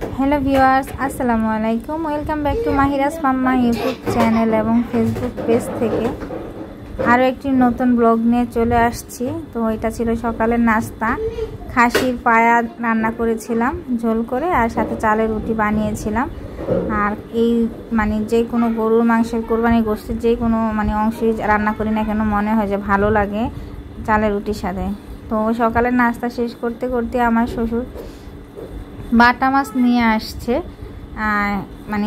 Hello viewers আসসালামু আলাইকুম welcome back to Mahira's mamma YouTube channel এবং ফেসবুক পেজ থেকে আরও একটি নতুন ব্লগ নিয়ে চলে আসছি। তো এটা ছিল সকালের নাস্তা, খাসির পায়া রান্না করেছিলাম ঝোল করে, আর সাথে চালের রুটি বানিয়েছিলাম। আর এই যে কোনো গরুর মাংসের কোরবানি গোশতের যে কোনো অংশই রান্না করি না কেন মনে হয় যে ভালো লাগে চালের রুটির সাথে। তো সকালের নাস্তা শেষ করতে করতে আমার শ্বশুর বাটা মাছ নিয়ে আসছে।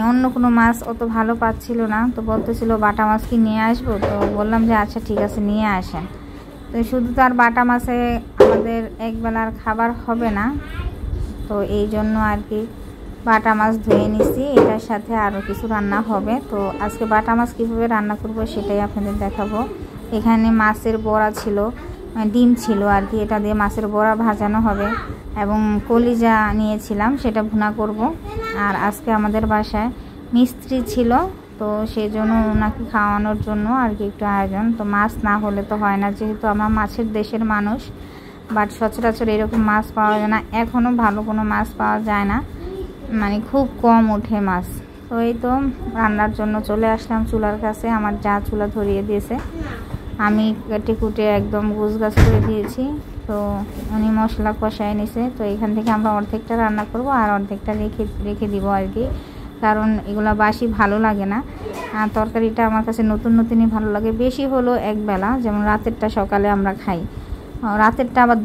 অন্য কোনো মাছ অত ভালো পাচ্ছিল না, তো বলতেছিল বাটা মাছ কি নিয়ে আসবো। তো বললাম যে আচ্ছা ঠিক আছে নিয়ে আসেন। তো শুধু তো আর বাটা মাছে আমাদের একবেলার খাবার হবে না, তো এই জন্য আর কি বাটা মাছ ধুয়ে নিছি। এটার সাথে আরও কিছু রান্না হবে। তো আজকে বাটা মাছ কীভাবে রান্না করব সেটাই আপনাদের দেখাবো। এখানে মাছের বড়া ছিল, ডিম ছিল আর কি, এটা দিয়ে মাছের বড়া ভাজানো হবে, এবং কলিজা নিয়েছিলাম সেটা ভুনা করব। আর আজকে আমাদের বাসায় মিস্ত্রি ছিল, তো সেই জন্য ওনাকে খাওয়ানোর জন্য আর কি একটু আয়োজন। তো মাছ না হলে তো হয় না, যেহেতু আমরা মাছের দেশের মানুষ, বাট সচরাচর এরকম মাছ পাওয়া যায় না, এখনও ভালো কোনো মাছ পাওয়া যায় না, খুব কম ওঠে মাছ। তো এই তো রান্নার জন্য চলে আসলাম চুলার কাছে। আমার যা চুলা ধরিয়ে দিয়েছে, আমি কেটে কুটে একদম গুছগাছ করে দিয়েছি। তো উনি মশলা কষায় নিছে। তো এখান থেকে আমরা অর্ধেকটা রান্না করব আর অর্ধেকটা রেখে দিব আর কি, কারণ এগুলা বাসি ভালো লাগে না। আর তরকারিটা আমার কাছে নতুনই ভালো লাগে। বেশি হলো একবেলা, যেমন রাতেরটা সকালে আমরা খাই, রাতেরটা আবার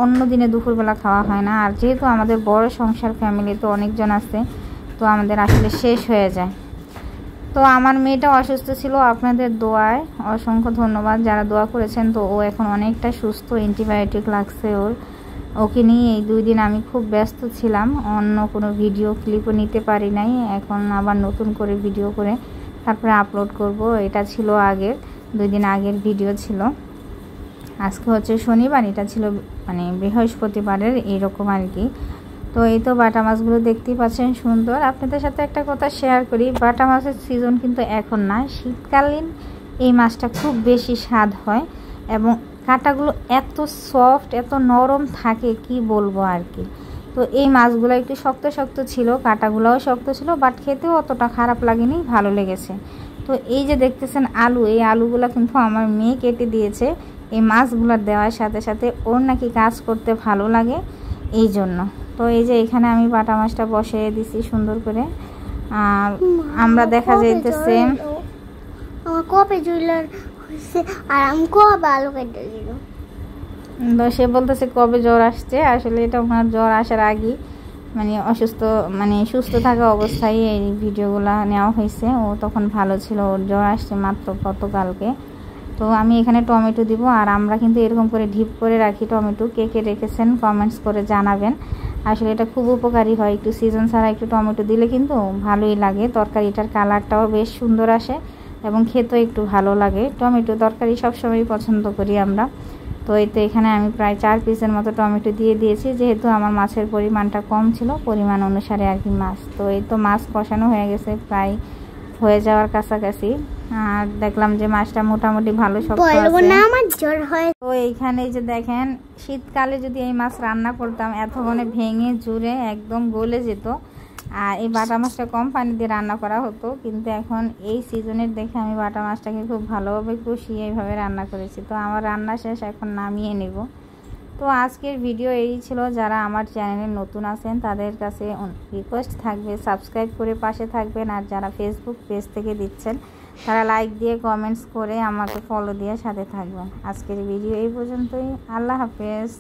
অন্য দিনে দুপুরবেলা খাওয়া হয় না। আর যেহেতু আমাদের বড় সংসার ফ্যামিলি, তো অনেকজন আছে, তো আমাদের আসলে শেষ হয়ে যায়। তো আমার মেয়েটা অসুস্থ ছিল, আপনাদের দোয়ায় অসংখ্য ধন্যবাদ যারা দোয়া করেছেন। তো ও এখন অনেকটা সুস্থ, অ্যান্টিবায়োটিক লাগছে ওকে নিয়ে এই 2 দিন আমি খুব ব্যস্ত ছিলাম, অন্য কোনো ভিডিও ক্লিপও নিতে পারি নাই। এখন আবার নতুন করে ভিডিও করে তারপরে আপলোড করব। এটা ছিল আগের 2 দিন আগের ভিডিও ছিল। আজকে হচ্ছে শনিবার, এটা ছিল বৃহস্পতিবারের এইরকম আর কি। তো এই তো বাটা মাছগুলো দেখতেই পাচ্ছেন সুন্দর। আপনাদের সাথে একটা কথা শেয়ার করি, বাটা মাছের সিজন কিন্তু এখন না, শীতকালীন এই মাছটা খুব বেশি স্বাদ হয়, এবং কাঁটাগুলো এত সফট এত নরম থাকে কি বলবো আর কি। তো এই মাছগুলো একটু শক্ত শক্ত ছিল, কাঁটাগুলোও শক্ত ছিল, বাট খেতেও অতটা খারাপ লাগেনি, ভালো লেগেছে। তো এই যে দেখতেছেন আলু, এই আলুগুলো কিন্তু আমার মেয়ে কেটে দিয়েছে এই মাছগুলো দেওয়ার সাথে সাথে, ওর নাকি কাজ করতে ভালো লাগে এই জন্য। তো এই যে এখানে আমি বাটা মাছটা বসিয়ে দিছি সুন্দর করে। আর আমরা দেখা যাইতেছে সে বলতেছে কবে জ্বর আসছে। আসলে এটা ওনার জ্বর আসার আগেই সুস্থ থাকা অবস্থায় এই ভিডিওগুলো নেওয়া হয়েছে। ও তখন ভালো ছিল, ওর জ্বর আসছে মাত্র গতকালকে। তো আমি এখানে টমেটো দিব, আর আমরা কিন্তু এরকম করে ঢিপ করে রাখি টমেটো। কে কে রেখেছেন কমেন্টস করে জানাবেন। আসলে এটা খুব উপকারী হয়, একটু সিজন ছাড়া একটু টমেটো দিলে কিন্তু ভালোই লাগে। তরকারিটার কালারটাও বেশ সুন্দর আসে এবং খেতেও একটু ভালো লাগে। টমেটো তরকারি সবসময় পছন্দ করি আমরা। তো এই তো এখানে আমি প্রায় 4 পিসের মতো টমেটো দিয়ে দিয়েছি, যেহেতু আমার মাছের পরিমাণটা কম ছিল, পরিমাণ অনুসারে আর কি মাছ। তো এই তো মাছ কষানো হয়ে গেছে, প্রায় হয়ে যাওয়ার কাছাকাছি। আর দেখলাম যে মাছটা মোটামুটি ভালো শক্ত আছে। তো এইখানে যে দেখেন, শীতকালে যদি এই মাছ রান্না করতাম এতক্ষণে ভেঙে জুড়ে একদম গলে যেত। আর এই বাটা মাছটা কম পানি দিয়ে রান্না করা হতো, কিন্তু এখন এই সিজনের দেখে আমি বাটা মাছটাকে খুব ভালোভাবে কষিয়ে এইভাবে রান্না করেছি। তো আমার রান্না শেষ, এখন নামিয়ে নেব। তো আজকের ভিডিও এই ছিল। যারা আমার চ্যানেলে নতুন আছেন তাদের কাছে রিকোয়েস্ট থাকবে সাবস্ক্রাইব করে পাশে থাকবেন, আর যারা ফেসবুক পেজ থেকে দিচ্ছেন তারা লাইক দিয়ে কমেন্টস করে আমাকে ফলো দিয়ে সাথে থাকবেন। আজকের ভিডিও এই পর্যন্তই। আল্লাহ হাফেজ।